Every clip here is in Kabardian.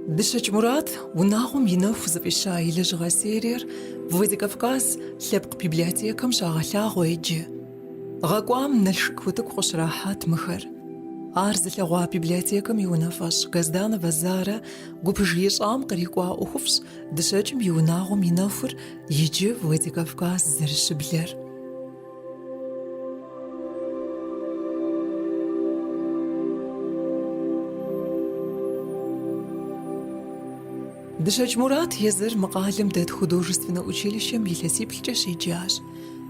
Дышач Мурат унагъом инэху зыфӏища илэжьыгъэ сериер Владикавказ лъэпкъ библиотекэм щагъэлъагъуэ иджы. Гъэкӏуам Налшык утыку къыщрахьат мыхэр. Ар зылъэгъуа библиотекэм и унафӏэщ Газданова Зарэ гупыж ищӏам кърикӏуа ӏуэхуфӏщ дыщэкӏым и унагъом инэхур иджы Владикавказ зэрыщыблэр. Дышач Мурат езыр мыкъалым дэт художественное училищем илъэсиплӏкӏэ щеджащ.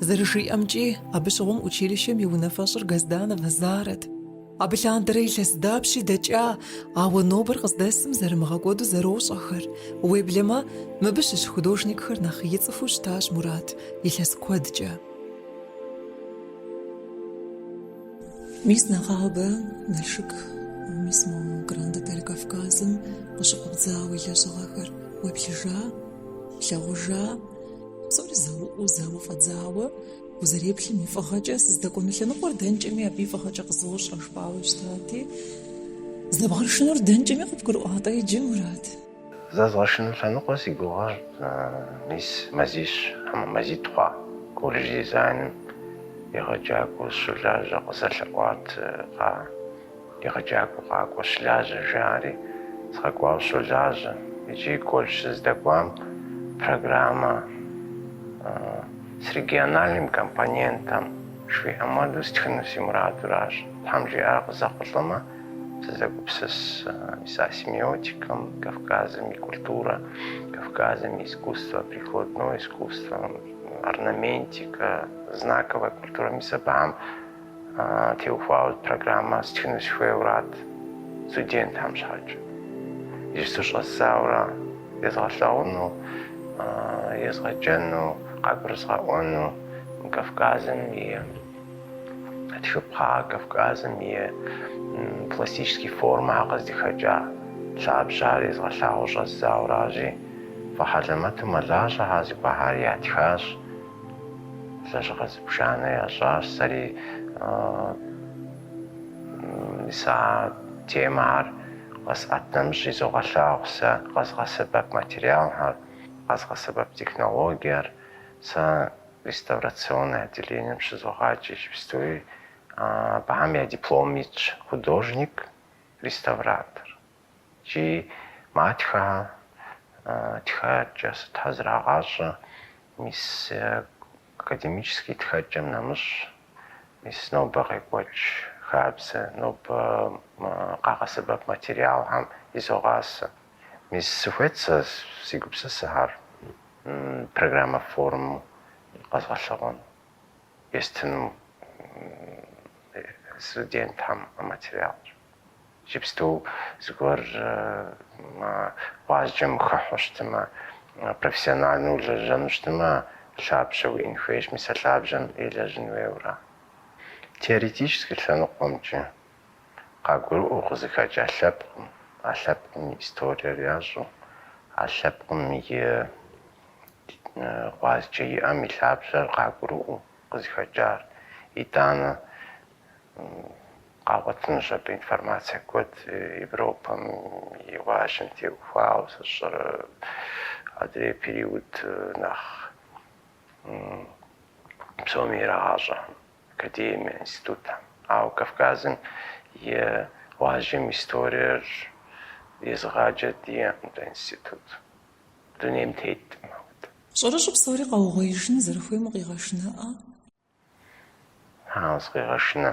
Зэрыжиӏэмкӏи, абы щыгъуэм училищем и унафэщӏыр Газданова Зарэт. Абы лъандэрэ илъэс дапщи дэкӏа, ауэ нобэр къыздэсым зэрымыгъэкӏуэду зэрощӏэхэр. Уеблэмэ, мыбы щыщ художникхэр нэхъ ицӏыхуу щытащ Мурат, илъэс куэдкӏэ. Мис нэхъабэ Налшык, мис мо Гранд Отель Кавказым къыщыфӏэбдзауэ илэжьыгъэхэр уеплъыжа, плъэгъужа, псори зэуӏуу зэуфӏэдзауэ, узэреплъым и фӏыгъэкӏэ сыздэкӏуэну лъэныкъуэр дэнкӏэми абы и фӏыгъэкӏэ къызощӏэ жыпӏауэ щытати, зэбгъэшынур дэнкӏэми къыбгурыӏуатэ иджы Мурат? Зэзгъэшыну лъэныкъуэ си гугъэр мис мазищ, мазитӏ хъуа. Колледж дизайным егъэджакӏуэ щолажьэ къызэлъэӏуат, егъэджакӏуэ къакӏуэ щылажьэ жари згъэкӏуауэ щолажьэ. Иджы колледж щыздэкӏуам программэ с региональным компонентом жиӏэм хуэдэу стхыну си мурадуращ. Тхьэм жиӏар къызэхъулӏэмэ, сызэгупсыс мис асемиотикэм, Кавказым и культурэ, Кавказым и искусство, прикладное искусство, орнаментика, знаковая культура. Мис абыхьэм теухуауэ программэ стхыну сыхуейуэрат студентхэм щхьэкӏэ. Иджы сыщӏэсауэ езгъэлъэгъуну, езгъэджэну, къагурызгъэӏуэну Кавказым и тхыпхъа, Кавказым и пластические формы къыздыхэкӏа лъабжьар езгъэлъагъуэу щӏэздзауэращи, фӏыхьэлэмэту мэлажьэхьэр зыхуэхьар ятхащ, лэжьыгъэ зыбжанэ ящӏащ. Сэри мис а темэр къэсӏэтынщи зогъэлъагъу сэ, къэзгъэсэбэп материалхэр, къэзгъэсэбэп технологиер. Сэ реставрационное отделением щызогъаджэ иджыпстуи, абыхьэм я диплом итщ художник, реставратор. Иджы матхэр тхэкӏэ сытхьэ зрагъащӏэ, мис академический тхэкӏэм нэмыщӏ, мис нобэ къекӏуэкӏ хабзэ, нобэ къагъэсэбэп материалхэм изогъасэ. Мис сыхуейт сэ си гупсысэхэр программэ форму къэзгъэлъэгъуэну, естыну студентхэм материал. Иджыпсту зыгуэр къуажэм хыхьу щытымэ, профессионально улэжьэну щытымэ, лъабжьэ уиӏэн хуейщ, мис а лъабжьэм елэжьын хуейуэра. Теоретически лъэныкъуэмкӏэ къагурыӏуэу къызыхэкӏа лъэпкъым, а лъэпкъым и историер ящӏу, а лъэпкъым и къуажэкӏэ иӏэм и лъабжьэр къагурыӏуэу къызыхэкӏар. Итӏанэ къагъуэтынущ абы информацие куэд Европэм и къуажэм теухуауэ, сщӏэрэ адрей период нэхъ псоми ирагъащӏэ академие, институтхэм. Ауэ Кавказым и къуажэм историер езыгъаджэ диӏэм дэ институт. Дунейм тетӏым. Щӏэрыщӏу псори къэугъуеижын зэрыхуеймэ къигъэшынэӏэ? Зыкъигъэшынэ.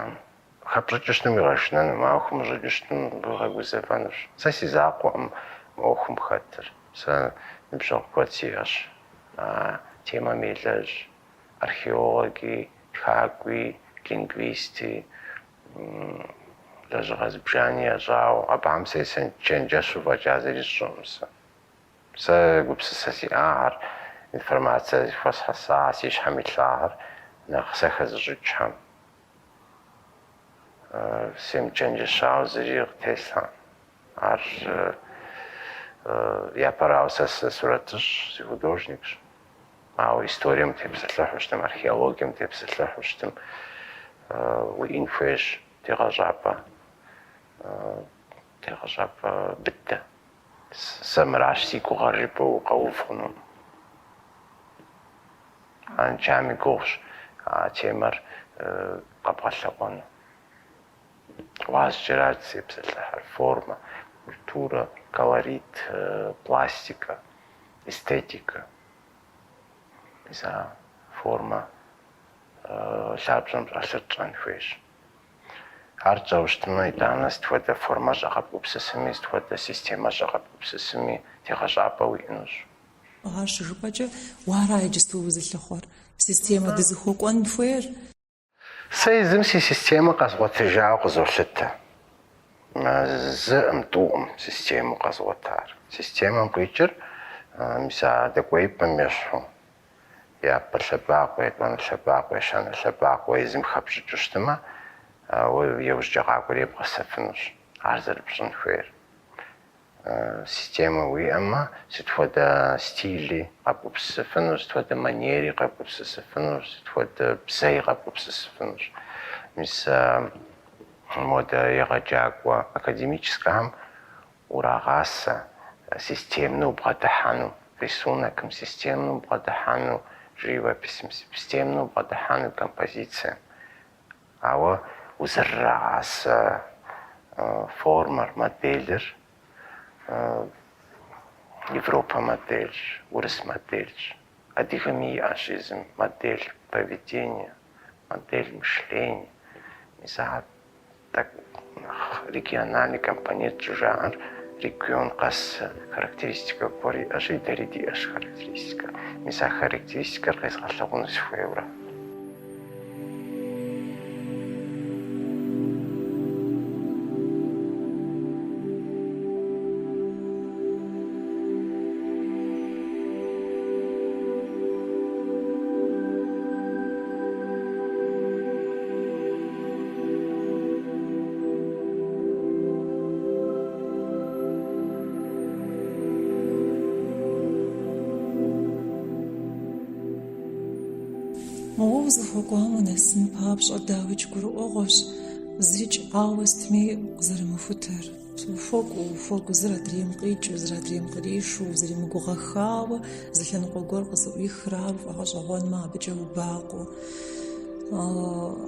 Хэпщӏыкӏэ щытым къигъэшынэну, махуэм щӏыкӏэ щытым къигъэгузэвэнущ. Сэ си закъуэӏым ӏуэхум хэтыр. Сэ ныбжьэгъу куэд сиӏэщ. Темэм елэжь археологи, тхакӏуи, лингвисти, лэжьыгъэ зыбжани ящӏауэ, абыхьэм сэ чэнджэщу фӏэкӏа зыри сщӏэӏым сэ. Сэ гупсысэ сиӏагъэр информацие зыхуэсхьэса си щхьэм илъагъэр нэхъ сэ хэзыщӏыкӏхэм. Семычэнджэщауэ зыри къытелъэ. Ар япэрауэ сэ сурэтыщӏ, си художникщ. Ауэ историем тепсэлъыхьу щытым, археологием тепсэлъыхьу щытым, уиӏэн хуейщ тегъэщӏапӏэ быдэ. سمراش سيكو غريبو وقوفونو عن جامي قوش تيمر قبغلقون واز جرات سيبس الفورما كультура колорит пластика эстетика إذا فورما لابجم راسلتشان فيش هرجع وشتما إذا استفاد فورما جاقب وبسسمي استفاد سيستيما جاقب وبسسمي تيغاجابا وينوش عارش جوباجا وراي جستو وزلخور سيستيما دزخوكون فير سيزم سيستيما قصوتجاو قزولتا زم توم سيستيما قصوتار سيستيما بيجر مساعدة كويبا ميشو يا بالشباق ويبان الشباق ويشان الشباق ويزم خبش جشتما ويوش جاقاكو يبقى سفنش عرض بشن خير سيستيما وي أما ستفودا ستيلي قابو بسفنش ستفودا مانيري قابو بسفنش ستفودا بساي قابو بسفنش مس مودا يغاجاكوا أكاديمическом урагаса системно брадахану рисунком системно брадахану живописью системно брадахану композициям ава узрагаса формер моделер Европа модель урыс модель адигами ашизм модель поведения модель мышления мисал так региональный компонент жанр регион қас характеристика бори аши дариди аш характеристика мисал характеристика қайсқалығын сфевра موظف وقام نسم بابش أداوج كروغش زريج عاوستمي زر مفتر فوق زر دريم قيج وزر دريم قريش وزر مقوغا خاو زلن قوغور قصو يخراب فغش أغون ما بجو باقو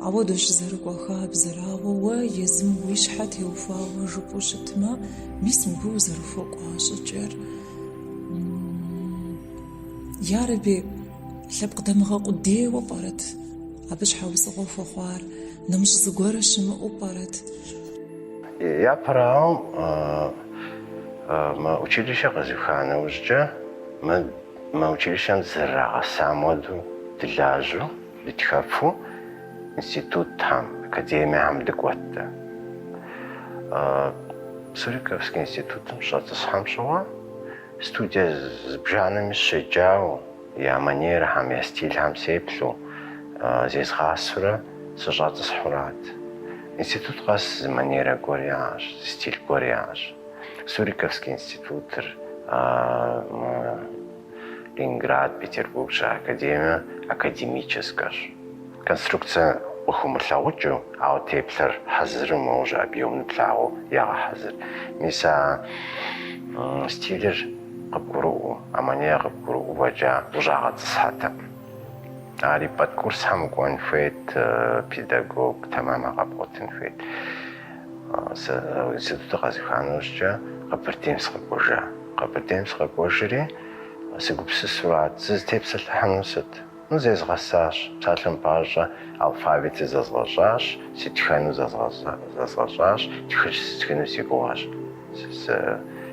عودش زر قوخاب زراو ويزم ويشحت يوفاو جبوشتما ميسم بو زر فوق عاشجر يا ربي لب قدامها قدي وبارت عبش حاوس غوف خوار نمش زغور شم وبارت يا براو ما училище Газухана уже ما училище زرع سامودو دلاجو لتخافو институт там академия амдыкватта Суриковский институтом что-то самшова студия с бжанами шеджао يا манерам يا стилям сеплу здесь гасура сажат схурат институт гас манера горяж стиль горяж Суриковский институт Ленинград Петербург академия академическая конструкция ухумлауджу а теплер хазыр може объемный плау я хазыр миса стилер قبرو أمانية قبرو وجا وجاعت ساتا علي باد كورس هم كون فيت بيداغوج تماما قبوتن فيت سيدو غازيخانوش جا قبرتيمس قبوجري سيقبس السرعات زيز تيبس الحنوست زيز غساش تالم باجا الفابيت زازغاجاش سيتخانو زازغاجاش تخانو سيقواش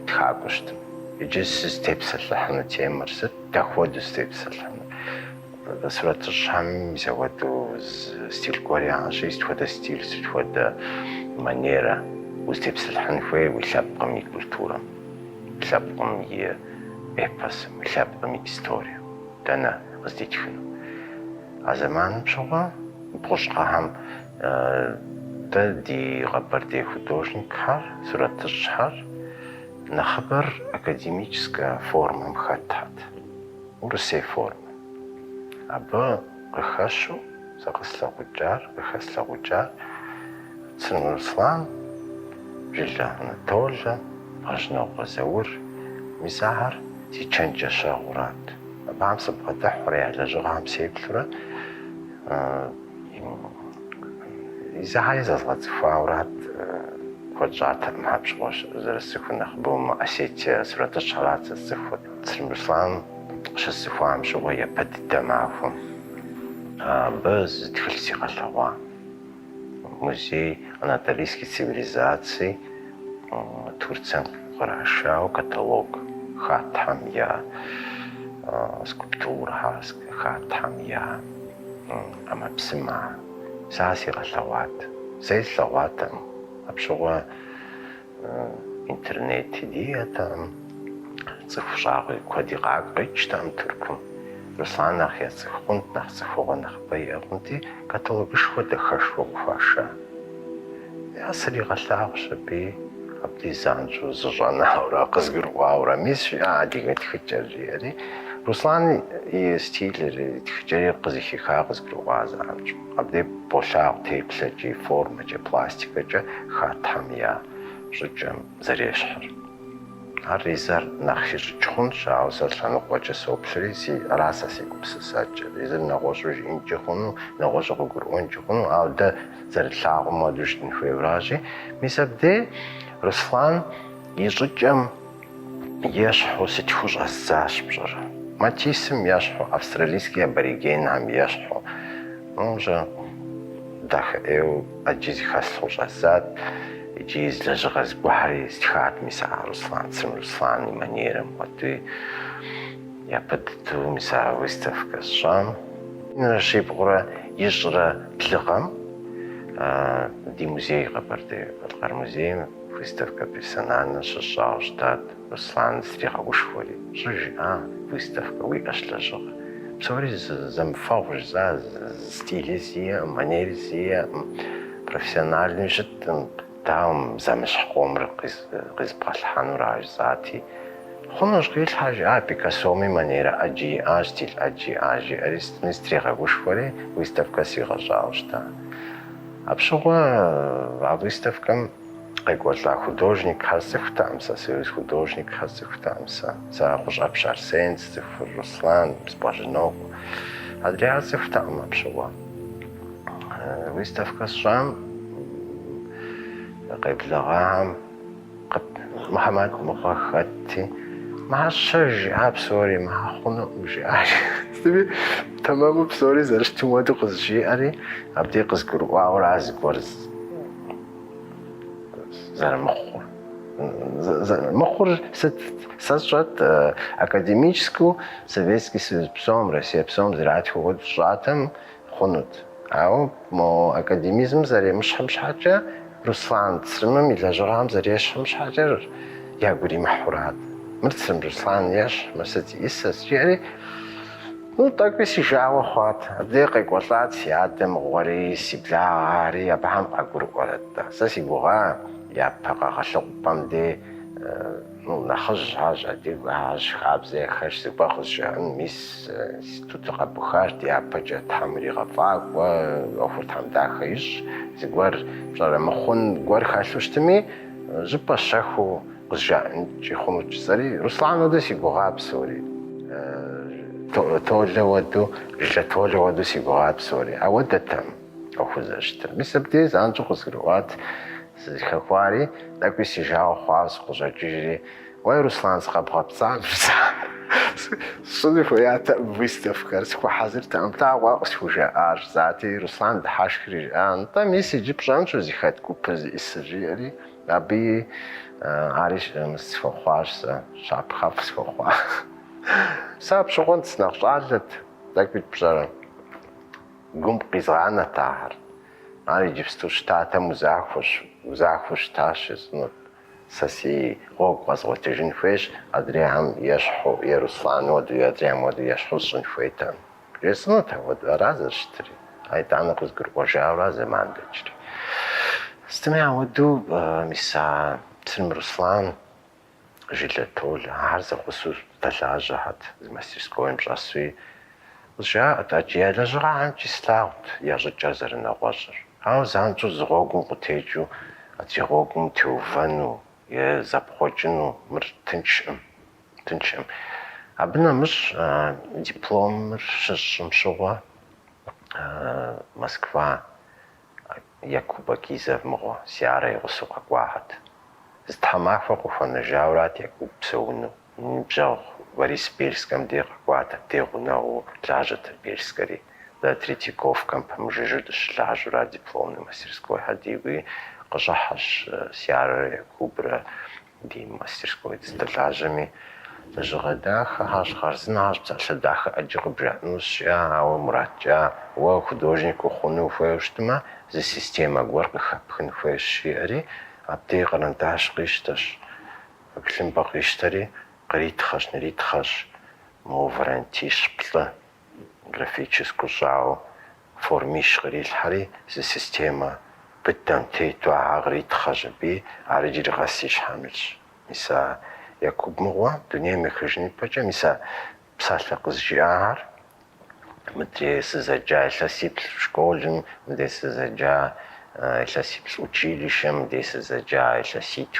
تخاقوشت يجلس ستيبس اللحن تيمرس تاخد ستيبس اللحن سورة الشام يسوادو ستيل كوريان شي يستفاد ستيل يستفاد مانيرا وستيبس اللحن فيه ويلابقم كولتورا يلابقم إيباس يلابقم إستوريا دانا قصدي تخنو زمان بشغل بوشقهم دي غبر دي художник хар سورة الشهر نخبر академическая форма مخطط ورسي форма أبا قخشو سقسلا قجار سنو رسلان جلا نتولجا باجنا وغزاور مساهر تيتشنج شغورات بعم صبغة حرية على جغام سيبلورا إذا عايز أصغط فاورات وجعت ما بشغوش زرسكون نخبوم أسيت سورة الشغلات السفوت سلمسلان شو السفوام شوية بدت معهم بس تخلصي غلوا مزي анатолийской цивилизации Турция хорошо каталог хатам я скульптура хатам я амапсима саси галават сейлаватам абшуга интернет диятам цифршагы кодигагыч там туркум Русланах я цифхунт нах цифхуганах баягунти каталог шхуд хашву фаша я сригалах шаби абди занчу зжана аура кызгырва аура мис адига тхчажири Руслан и стилери тхчари кызихи кызгырва занчу абди бошак тейплежи формачи пластикачи хатамя жучам зарешхар аризар нахшир чхун шаусалхан қоча соплриси расаси купсасач изер нагошуж инчхун нагошуг гурунчхун алда зарлаагу модушн февражи мисабде Руслан ижучам яшху ситхуж ассаш бжар матисим яшху австралийский абориген ам яшху уже дах эу аджизи хасхуж ассад جيز لجغز بحري استخات مساء رسلان манерам وتي я بدتو مساء выставка шам наши бгора ежра тлигам ди музей габарде алгар музей выставка персональна шашау штат Руслан стригагушвали жижа выставка выгашлажа псори замфауж за стилизия манеризия профессиональный життен там замش قمر قز بالحان راج ذاتي خنوش قيل حاجة بيكاسومي مانيرا أجي أجتيل أجي أريست نستريغا وشوري ويستفكا سيغا جاوشتا أبشغوا выставкам قيقولا художник хазых тамса союз художник хазых тамса захуж абшарсен цифр Руслан сбажнок адриацев там абшغوا выставка шам قبلغام قد محمد مخختي مع الشجع بسوري مع خنق وجعاج تمام بسوري زرشت مواد قز جيري أبدي قز كروا وراز قرز زر مخور سجت أكاديميشكو советский союз псом Россия псом زراعة ход شاتم خنود أو مو أكاديميزم زري مش حاجة Руслан црымым илажгъам зэрешхым щхьэкӏэ ягури мыхьурат. Мыр црым Руслан ещхь, мыр исэс жиӏэри ну тӏэкӏуи си жауэ хъуат. Абдей къекӏуэлӏат си адэм гъуэри, си благъари, абыхьэм къагурыӏуэрэт. Сэ си гугъа япэ къэгъэлъыкъупӏэм дей ну нэхъыжь ащ адыгэ ащ хабзэхэр зыгуэр къызжаӏэн мис институтыр къэбухащ ди япэкӏэ Тхьэм иригъэфӏакӏуэ, ӏуэхур Тхьэм дахэ ищӏ, зыгуэр пщӏэрымыхъун гуэр хэлъу щытми жьыпӏэ щэхуу къызжаӏэнкӏи хъунукӏ. Сэри Руслан хуэдэ си гугъа псори. Толэ уэду, жылэ толэ уэду си гугъа псори. Ауэдэтэм ӏуэхур зэрыщытыр. Мис абдей занщӏэу къызгурыӏуат зыхэхуари тӏэкӏуи си жауэ хъуауэ сыкъыщӏэкӏыжри уей Руслан сыкъэбгъэпцӏам сщӏыну хуеятэӏым выставкэр схуэхьэзыртэӏым плъагъуэ къысхужаӏащ зати Руслан дыхьэшхри жиӏащ нтӏэ мис иджы пщӏэнщу зи хэт гупыр зиӏысыр жиӏэри абы ари схуэхъуащ сэ щапхъэфӏ схуэхъуа. Сэ пщыгъуэм сынэхъ щӏалэт тӏэкӏуи пщӏэрэ гум къизгъанэт ахэр. Ар иджыпсту щытатэм узахуэу щытащ езынут. Сэ си гъуэгу къэзгъуэтыжын хуейщ адрейм ещхьу е Руслан уэду е адрейм уэду ещхьу сщӏын хуейтэм. Езынут ауэду ара зэрыщытри. Айтӏанэ къызгурыӏуэжауэ зэман дэкӏри. Стыми ауэду мис а црым Руслан жылэ толэ ахэр зэхъусу дэлажьэхьэт мастерскойм щӏэсууи къызжаӏэт аджей лэжьыгъэхьэмкӏи слъагъут ещӏыкӏэр зэрынэгъуэщӏыр. Ауэ занщӏэу зы гъуэгум къытекӏыу ди гъуэгум теувэну е зэпхъуэкӏыну мыр тыншӏым. тыншым. Абына мыш диплом шышымшыға Москва Якуба Кизов мго сиарай гусуqa квахат. Зтамахва куфанажаврат Якуб псауну. Бжау Борисбельском де квата дегунау лажат Бельскари. Да Третьяковком помжижу шлажура дипломной мастерской хадивы qajahаш сиарай Якубра ди мастерской сталажами. Жгадаха хаш харзнаш псалдаха аджигбратнуся ау муратча ва художнику хунуфэштма за система гваркха пхнфэшиари аптегаранташ гышташ аклимбагыштари гритхаш неритхаш моврантиш пла графическую жау формиш грилхари за система битам тейтуа гритхаш би арижиргасиш хамилш миса Якуб мгва дуния мехжни пача миса псаллак зжаар мдрес заджа ласип школен мдрес заджа ласип училищем мдрес заджа ласип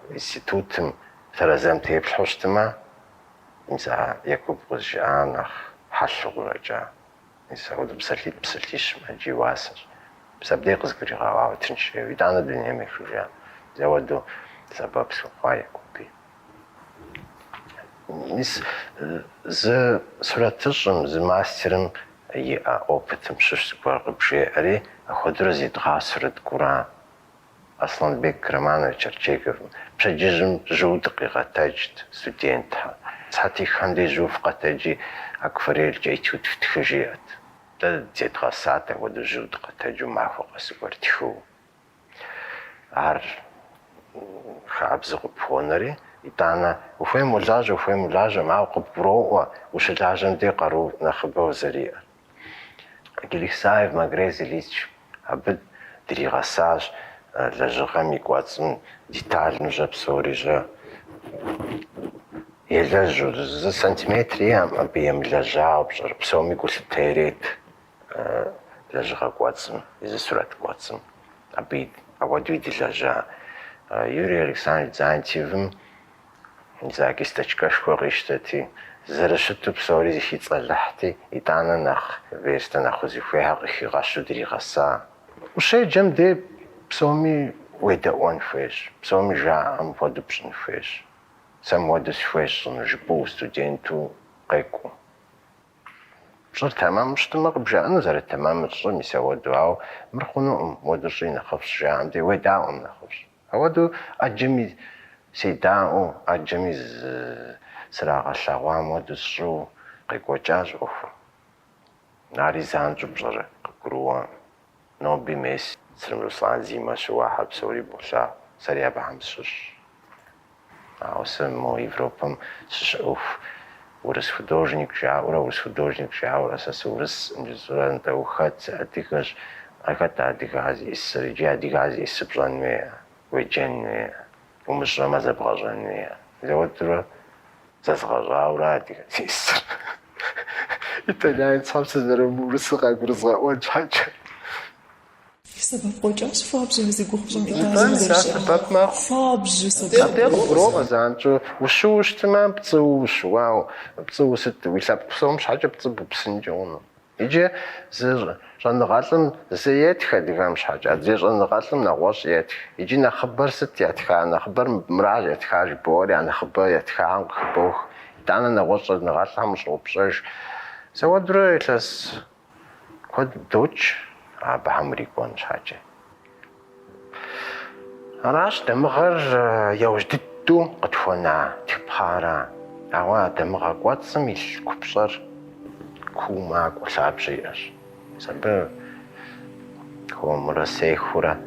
институтом таразам теплхостма миса Якуб зжаанах халлуграджа миса удбсалит псалиш мадживас сабдекс григава тинш видана дуния мехжа заводу سبب سوقای کوبی. نیست ز صورتشم ز ماسترم یه آپتم شش کار بشه اری خود را زید غاسرت کوران اصلا بکرمان چرچیکر بچجم جود قطعت استودنت ها ساعتی خندی جوف قطعی اکفریل جیتوت فتخجیات دا زید غاسات و دو جود قطعی معفوق سپرتیو ار خابز قبونري يتانا وفهم ولاجة مع قبرو وشلاجة دي قارو نخبه وزريع كليك سايف مغريزي ليش عبد دري غساج لجغامي كواتسن ديتال نجاب سوري جا يلاجو ز سنتيمتري هم بيم لاجا وبجر بسومي قول تيريت لاجغا كواتسن إذا سورات كواتسن عبيد أودي دي لاجا Юрий Александрович Зантьевым закисточка шкорыштати зарашуту псори зихицалахти итана нах веста нахузифеха хигашу дригаса уше джам де псоми уеда он феш псоми жа ам подупшн феш сам водус феш сон жбу студенту قيكو شر تمام مشتمق بجانا زار تمام مشتمق مساوى دعاو مرخونو ودرجين خفش جام دي وداو نخفش هودو أجمي سيداو أجمي سراغ الشغوام ودسرو قيقو جاز أوفو ناري زانجو بجر قروان نو بيميس سلم رسلان زيما شواحة بسوري بوشا سريع بحمسوش أو سمو يفروبم ششعوف ورس художник жаура сасурс нжуран таухат атикаш аката атигази исриджи атигази испланме وجنة ومش رمز بغجنة لوتر زغجاورا تيس إتلاين صامس زرمو رسقا برزقا وجهج سبب قجاش فابج هزي قخجم إتازم سبب ما فابج سبب بروغ زانجو وشوش تمام بتصوش واو بتصوست ويساب بصومش حاجة بتصب بسنجون يجي زر جنغالم زيت خديغام شحاجة زي جنغالم نغوش يت يجي نخبر ست يتخا نخبر مراج يتخا جبوري نخبر يتخا عن خبوخ دانا نغوش جنغالم مش غبشش سوا درو يتلس خد دوتش بحمري كون شحاجة راش دمغر يوجدتو قطفونا تبخارا أوا دمغر قواتسم يلكبشر كوما قصاب شيئاش سبب هو مرسي خورا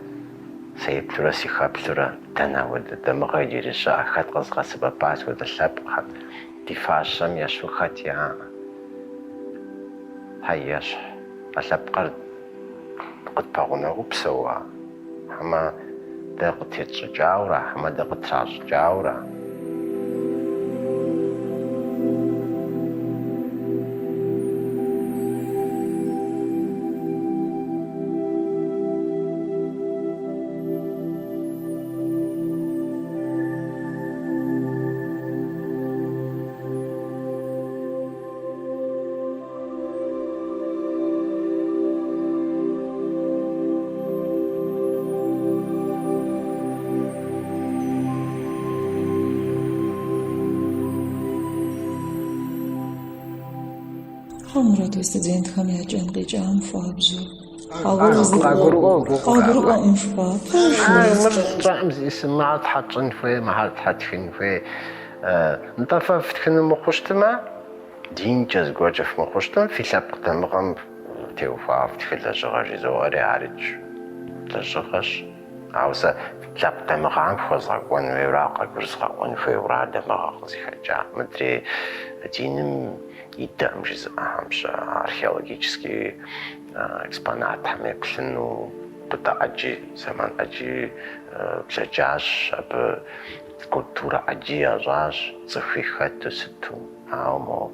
سيبتورا سيخابتورا تناود دمغير الشاء خد قصقا سبب باس ود اللبقات دفاشم يشو خاتيا هياش اللبقار قد باغونا غبسوا هما داقت يتجاورا هما داقت تراجاورا حمرة استدين خمية جنقي جام فابجي قاقرو انفا رمز اسمها تحطن في ما تحطفين في نطفى فتكن مقشتما دين جاز جوجف مقشتم في سابق تمغم توفى فتكن لجغاجي زواري عارج لجغاش عاوزة سابق تمغم فوزاق وان ويراقا قرصاق وان في ورا دماغ زي خجا مدري دينم يدعم جزء أهمش археологические экспонатами كلنو بدا أجي زمان أجي بشجاش أب كولتورا أجي أجاش صفي خاتو ستو أو مو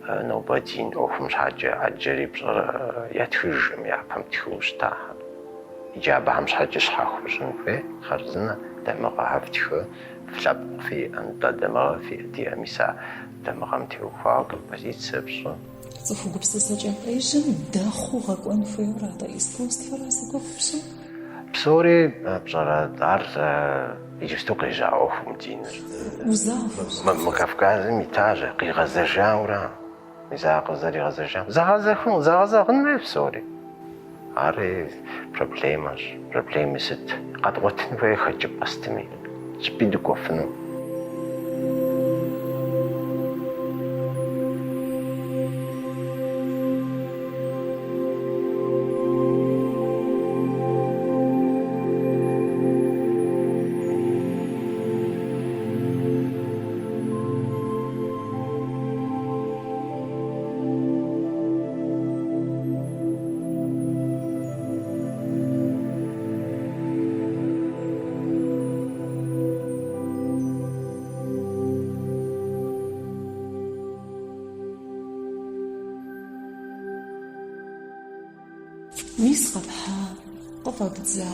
نوبادين أو مش حاجة أجري بجر يتخرجم يا فهم تخوش تاها إجابة مش حاجة شحاخوشن في خرزنا دماغ هفتخو فلاب في أنت دماغ في دي أميسا دماغ متوفاق بزيد سبسو صفو قبسة سجن أيجن داخو غاقوان فيورا دا إسكوست فراسي قفشو بصوري بجرى دار يجستو قيجا أوف مدينة وزاف مكافكاز ميتاجة قي غزاجان ورا إذا غزاري غزاجان زغازخون زغازخون ما بصوري عاري بروبليمي ست قد وطن في خجب أستمي شبيدو قفنو ميس قبحة قفا بتزا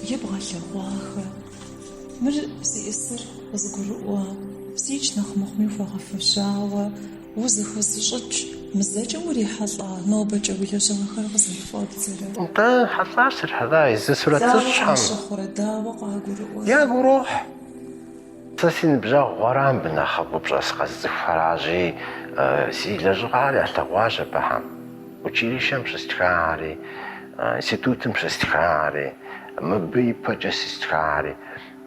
يبغى لغواخة مر سيسر وزقرقوا سيج نخمخ ميوفا غفشاوة وزخز شج مزاجة مريحة طا نوبة جويلة شغخة غزن فابتزرة انت حطاشر هذا إذا سورة تشحم شخورة دا وقع قرقوا يا قروح تسين بجا غرام بناخب بجا سقز فراجي سي لجغالي أتواجه بهم училище مش استخاري институт مش استخاري مبي بجس استخاري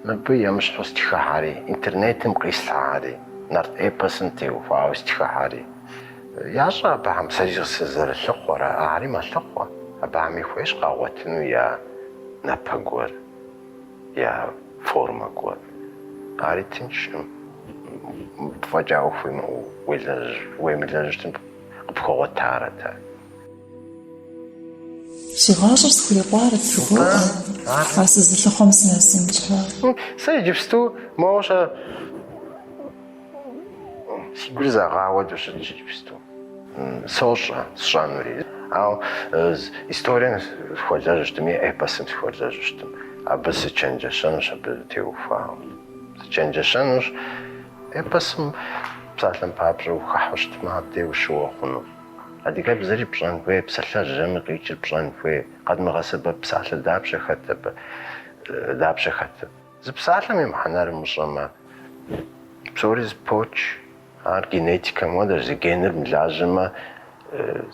مبي مش استخاري انترنت مقيساري نرد اي بسنتي وفاو استخاري يا شاب هم سجل سزر الثقورة أعري ما الثقوة أبعمي فويش قاوتنو يا نبغور يا فورما قور أعري تنش فجاو في ويملجتن بقوة تارتا شغاشر سخولي قوارد فغوة حاسز الخمس ناسين جهار سيجبستو موشا سيقول زغاوة دوش جبستو سوشا شانوري أو история сходяжтым я эпосом сходяжтым абыс ченджашануш абытеуфа ченджашануш эпосом псалам папжу хахштма деушуохну адига бзери бжан ве псалла жами гич бжан ве qadmğasıba psalla dabşe xatıb zpsallam imhanar muşama psoriz poç ar genetika moder gener mlajma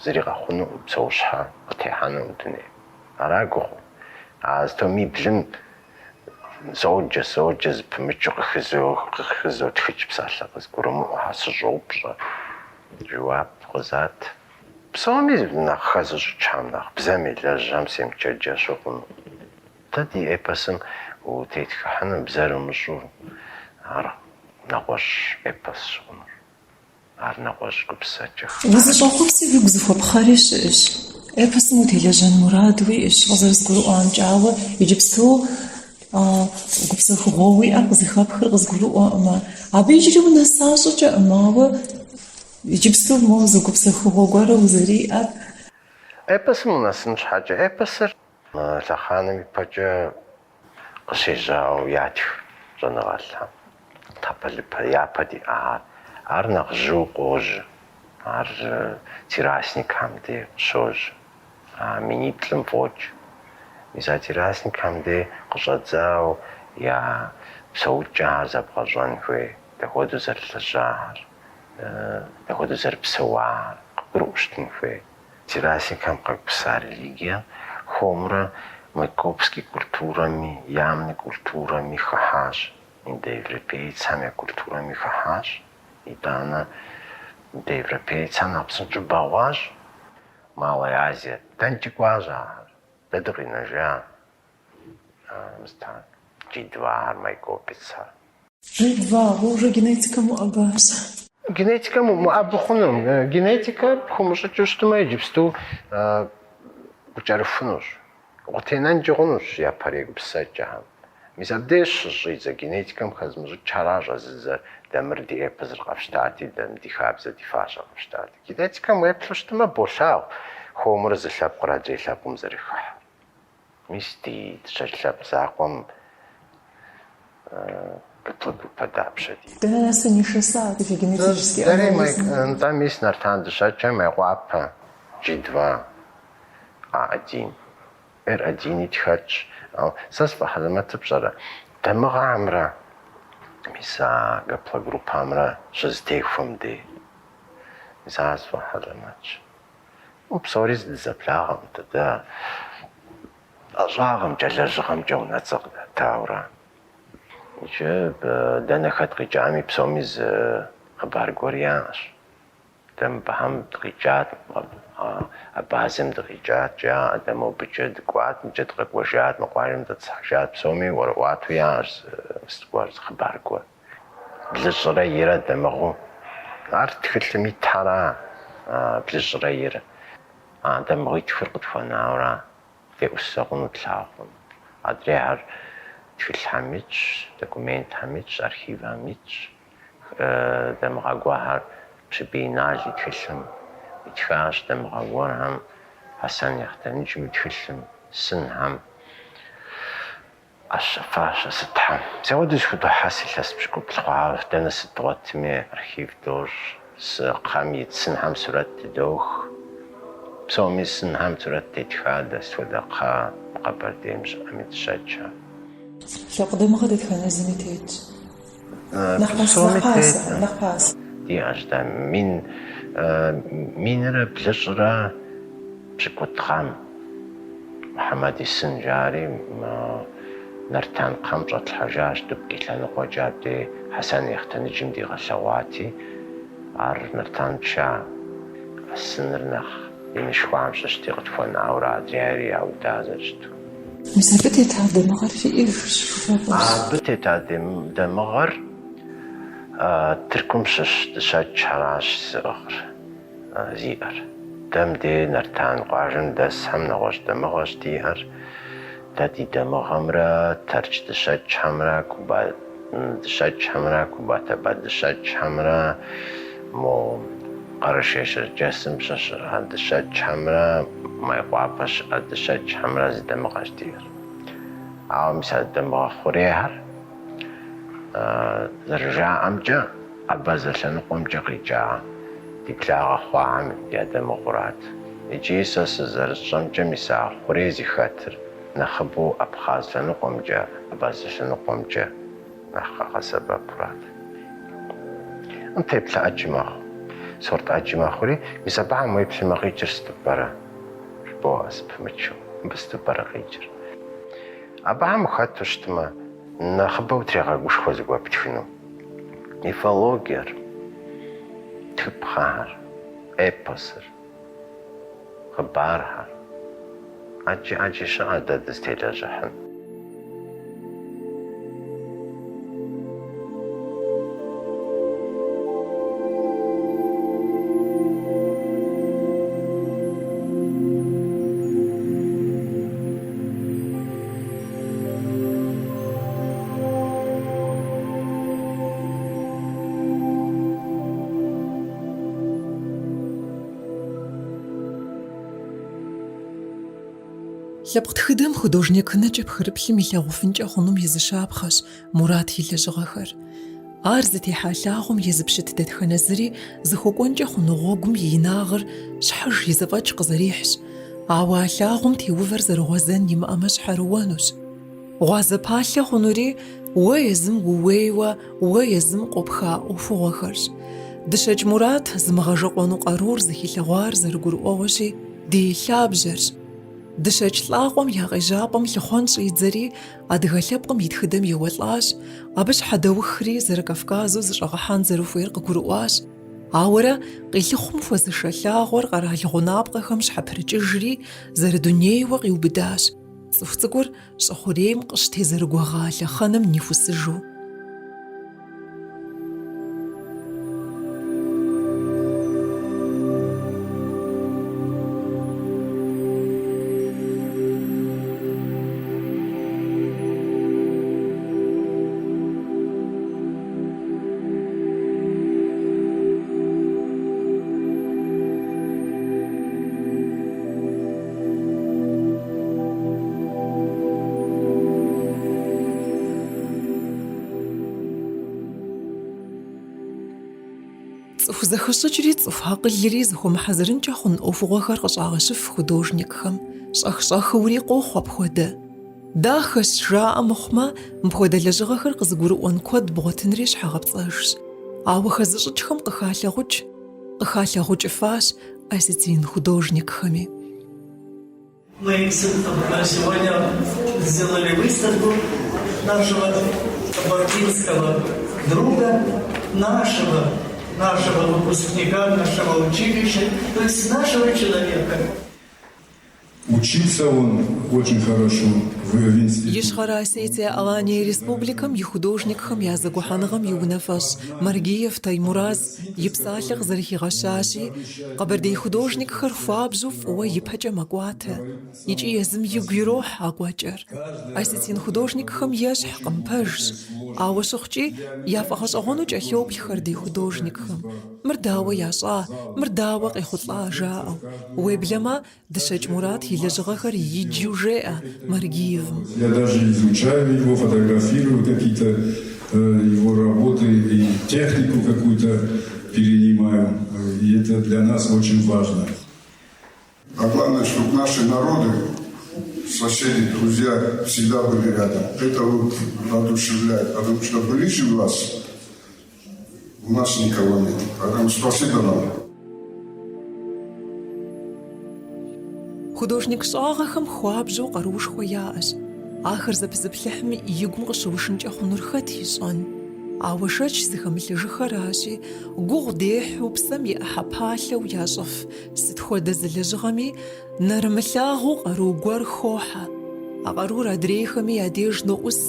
زريغاخونو بسوشها قتيحانو دني أراغو از تو ميبلم زوجز بمجو خزو تخيج بسالة قز قرمو حاس جوبجا جواب قزات بسومي نخزو جامناخ بزامي لجام سيم جرجا شوقنو تدي إباسم و تيتكحنو بزارو مشو عرا نقوش إباس شوقنو عرناقوش كبساتش وزشاخو بسي بيقزفو بخاريش إيش إباس متيلجان مراد ويش غزرز قرؤان جاوة يجبستو قبسو خغوي أقزي خابخر غز قرؤان ما عبي يجريو نساشو جا أماوة يجبستو موزو قبسو خغوغوارو وزريئة إباس مناسنش حاجة إباسر لخانمي باجا قشيجاو ياتيو جنغالها تابالي يابادي арнах жугож ар тирасникамде шож минитлем воч миза тирасникамде qojadzao я псоуча забгажан хwe таходу зарлажар таходу зар псоар гурыӏущтын хуей. Ди Россием къэкӏуса религие хомрэ майкопский культурами, ямный культурами хыхьащ, индоевропейцам я культурами хыхьащ. Итӏанэ индоевропейцам нэхъ псынщӏэу бэгъуащ. Малая Азия дэнкӏи кӏуащ ахэр, дэ дыкъинэжа. G2 майкопецхэр. G2 уже генетикэм уӏэбащ. Генетикэм умыӏэбы хъуну. Генетикэр пхуэмыщӏыкӏыу щытмэ иджыпсту укӏэрыфынущ. Укъытенэнкӏи хъунущ япэр егупсэкӏэхэм. Мис абдеж щыщӏидзэ генетикэм хэзмыщӏыкӏаращ зызэр дэмыр ди эпосыр къэфщтати, дэм ди хабзэ ди фащэ къэфщтати. Генетикэм уеплъу щытмэ болъагъу хуэмурэ зы лъэпкъыр адрей лъэпкъым зэрихыхьыр. Мис ди дыщэ лъэпкъ закъуэм группэ дапщэ ди. Дэнэ нэсэ нишэса ди генетический анализ. Да, мис Нартан дыщэкӏэ мэйкъуапэ G2, A1. R1 итхэтщ. Сэ сфӏэхьэлэмэтыр пщӏэрэ. Дамыгъамрэ мис а гаплогруппэмрэ щызэтехуэм дей. Мис ар сфӏэхьэлэмэтщ. Псори зэблагъэм дэ ӏэщӏагъэмкӏэ, лэжьыгъэмкӏэ унэцӏэ къыдэтауэрэ. Иджы дэнэ хэт къикӏами псоми зы хъыбар гуэр яӏэщ. Дэ мыбыхьэм дыкъикӏат, базэм дыкъикӏат жаӏэ, дэ мобыкӏэ дыкӏуат, мыкӏэ дыкъэкӏуэжат, мы къуажэм дэцхьэжат, псоми уэрыӏуату яӏэщ зы хъыбар гуэр. Блыщӏрэ ирэ дэмыгъэу. Ар тхылъым итхьэра, блыщӏрэ ирэ. Дэмыгъэу и тхыр къытхуэнауэрэ феӏусэ хъуну тлъагъу. Адрейхьэр тхылъхьэм итщ, документхэм итщ, архивхэм итщ. Дэмыгъэ гуэрхэр пщыбиинал и тхылъым итхащ. Дэмыгъэ гуэрхэм Хьэсэн Яхътэнджым и тхылъым, сынхэм, ӏэщэфащэ сытхьэм. Зэуэдэу зыхудохьэс илъэс пщыкӏуплӏ хъуауэ. Дэнэ сыт дгъуэтми архив дощӏ, кхъэм ит сынхэм сурэт дыдох. Псоми сынхэм сурэт детха, дэ сыхуэдэ кхъэ Къэбэрдейм щыӏэми дыщэчэ. Лъэпкъ дэмыгъэ дэтхэнэ зыми тетщ. Нэхъ пас. Диӏэщ дэ минрэ блыщӏрэ пщыкӏутхъэм Мухьэмэд Исyn жари Нартан кхъэм щӏэтлъхьэжащ, Дупкъи лъэныкъуэкӏэ абдей Хьэсэн Яхътэнджым дигъэлъэгъуати, ар Нартан пша Исыныр нэхъ инышхуам щыщти къытхуэнауэрэ адрейри яуда зэрыщыту. Мис абы тета дэмыгъэр фиӏэжщ. Абы тета дэмыгъэр Тыркум щыщ дыщэчхьэращ зиӏэр. Дэм де Нартан къуажэм дэсхэм нэгъуэщӏ дэмыгъэщ диӏэр. Дэ ди дэмыгъэмрэ Тэрч дыщэчхьэмрэ Кубатабад дыщэчхьэмрэ мо Къэрэшей Щэрджэсым щыщӏа дыщэчхьэмрэ Майкъуапэ щыӏэ дыщэчхьэмрэ зы дэмыгъэщ диӏэр. Ауэ мис а дэмыгъэ хъурейхэр зэрыжаӏэмкӏэ Къэбэзэ лъэныкъуэмкӏэ къикӏа ди благъэ хъуахэм я дэмыгъурат. Иджы сэ сызэрысщӏэмкӏэ мис а хъурей зихэтыр нэхъыбэу Абхъаз лъэныкъуэмкӏэ, Къэбэзэ лъэныкъуэмкӏэ нэхъ къэсэбэпурат. Теплъэ ӏэджи мэхъу, сорт ӏэджи мэхъури, мис абыхьэм уеплъымэ къикӏыр сытыпӏэрэ? Жыбоӏэ сыпымычу, мыбы сытыпӏэрэ къикӏыр? Абыхьэм хэту щытмэ, нэхъыбэу трегъэгушхуэ зыгуэр птхыну. Мифологиер, тхыпхъэхэр, эпосыр, хъыбархэр ӏэджи щыӏэ дэ дызытелэжьыхьын. Лъэпкъ тхыдэм художникынэкӏэ пхырыплъым илъэгъуфынкӏэ хъунум и зы шапхъэщ Мурат и лэжьыгъэхэр. Ар зытехьа лъагъуэм езы пщыт дэтхэнэ зыри зыхуэкӏуэнкӏэ хъуну гъуэгум и инагъыр щхьыж и зэфӏэкӏ къызэрихьщ, ауэ а лъагъуэм теувэр зэрыгъуэзэн имыӏэмэ щхьэрыуэнущ. Гъуазэ палъэ хъунури уэ езым ууейуэ, уэ езым къопха ӏуэхугъуэхэрщ. Дышэкӏ Мурат зымыгъэжыкъуэну къарур зыхилъэгъуар зэрыгурыӏуэгъуэщи ди лъабжьэрщ. Дыщэкӏ лӏагъуэм я къежьапӏэм лъыхъуэн щӏидзэри адыгэ лъэпкъым и тхыдэм еуэлӏащ, абы щхьэдэухри Зэрыкавказу зыщӏэгъэхьэн зэрыхуейр къыгурыӏуащ. Ауэрэ къилъыхъум хуэзыша лъагъуэр къэрал гъунапкъэхэм щхьэпрыкӏыжри зэрыдунейуэ къиубыдащ, цӏыху цӏыкӏур щӏы къыщытезэрыгуэгъа лъэхъэнэм нихусыжу. Цӏыху зэхэщӏыкӏри цӏыху акъылри зыхуэмыхьэзырынкӏэ хъун ӏуэхугъуэхэр къыщӏагъэщыф художникхэм. Щӏэх-щӏэхыури къохъу апхуэдэ. Дахэщ жаӏэ мыхъумэ, мыпхуэдэ лэжьыгъэхэр къызыгурыӏуэн куэд бгъуэтынри щхьэгъэпцӏэжщ. Ауэ хэзыщӏыкӏхэм къыхалъэгъукӏыфащ осетин художникхэми. Мы сегодня сделали выставку нашего кабардинского друга, нашего выпускника, нашего училища, то есть нашего человека. Учился он очень хорошо в институте. Ишхара Осетия Алания Республикам и художникхэм я зэгухьэныгъэм и унафэщӏ Маргиев Таймураз и псалъэ зэрыхигъэщащи, къэбэрдей художникхэр хуабжьу фӏыуэ ипэкӏэ мэкӏуатэ, икӏи езым игу ирохь а кӏуэкӏэр. Осетин художникхэм ещхькъым, пэжщ, ауэ щыхъукӏи яфӏэгъэщӏэгъуэну кӏэлъоплъхэр дей художникхэм. Мыр дауэ ящӏа, мыр дауэ къехъулӏа жаӏэу. Уеблэмэ, Дыщэкӏ Мурат и лэжьыгъэхэр иджу жеӏэ Маргиевым. Я даже изучаю его, фотографирую какие-то его работы и технику какую-то перенимаю. И это для нас очень важно. А главное, чтобы наши народы, соседи, друзья всегда были рядом. Это вот воодушевляет. Потому что ближе вас у нас никого нет. Поэтому спасибо вам. Художник щӏагъэхэм хуабжьу къарушхуэ яӏэщ. Ахэр зэпызыплъыхьми игум къыщыушынкӏэ хъунур хэт ищӏэн? Ауэ шэч зыхэмылъыжыхэращи, гугъу дехьу псэм и ӏыхьэ палъэу ящӏыф сыт хуэдэ зы лэжьыгъэми нэрымылъагъуу къару гуэр хохьэ. А къарур адрейхэми я деж ноӏус.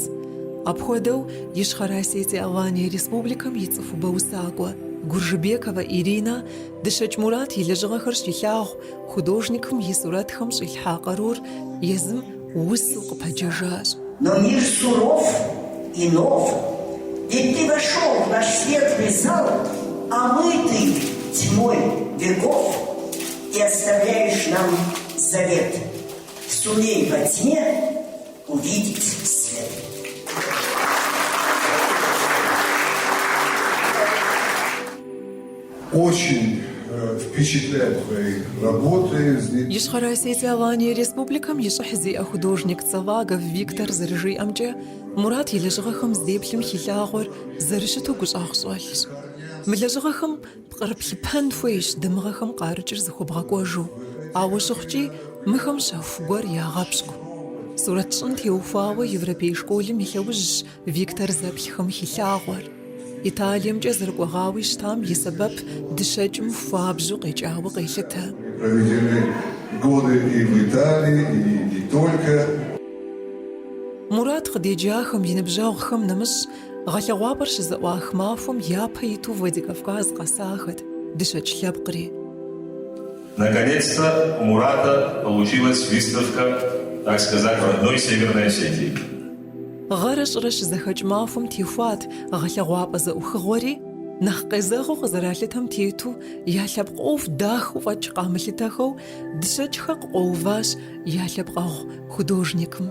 Апхуэдэу Ишхара Осетия Алания Республикэм и цӏыху бэусакӏуэ Гуржыбекова Ирина Дыщэкӏ Мурат и лэжьыгъэхэр щилъагъу художникхэм и сурэтхэм щӏилъхьа къарур езым усу къыпэджэжащ. Но мир суров и нов, ведь ты вошел в наш светлый зал, омытый тьмой веков, и оставляешь нам завет. Сумей во тьме увидеть свет. Очень впечатляет твои работы. Ишхара Осетия Алания Республикэм и щӏыхь зиӏэ художник Цавагов Виктор зэрыжиӏэмкӏэ, Мурат и лэжьыгъэхэм зыдеплъым хилъагъуэр зэрыщыту гущӏэгъу щӏэлъщ. Мы лэжьыгъэхэм пкърыплъыпэн хуейщ дамыгъэхэм къарыкӏыр зыхуэбгъэкӏуэжу, ауэ щыхъукӏи мыхэм щэху гуэр ягъэпщкӏу. Сурэт щӏын теухуауэ Европей школым и лъэужьщ Виктор зэплъхэм хилъагъуэр. Италиемкӏэ зэрыкӏуэгъауи щтам и сэбэп дыщэкӏым хуабжьу къекӏауэ къелъытэ. Проведены годы и в Италии, и не только. Мурат къыдеджахэм и ныбжьэгъухэм нэмыщӏ гъэлъэгъуапӏэр щызэӏуах махуэм япэ иту Владикавказ къэсахэт дыщэкӏ лъэпкъри. Наконец-то у Мурата получилась выставка, так сказать, в родной Северной Осетии. Гъэрэ щӏырэ щызэхэкӏ махуэм техуат гъэлъэгъуапӏэ зэӏухыгъуэри, нэхъ къезэгъыу къызэралъытэм тету я лъэпкъ ӏуэху дахэу фӏэкӏ къамылъытэхэу дыщэкӏхэр къыкъуэуващ я лъэпкъэгъу художникым.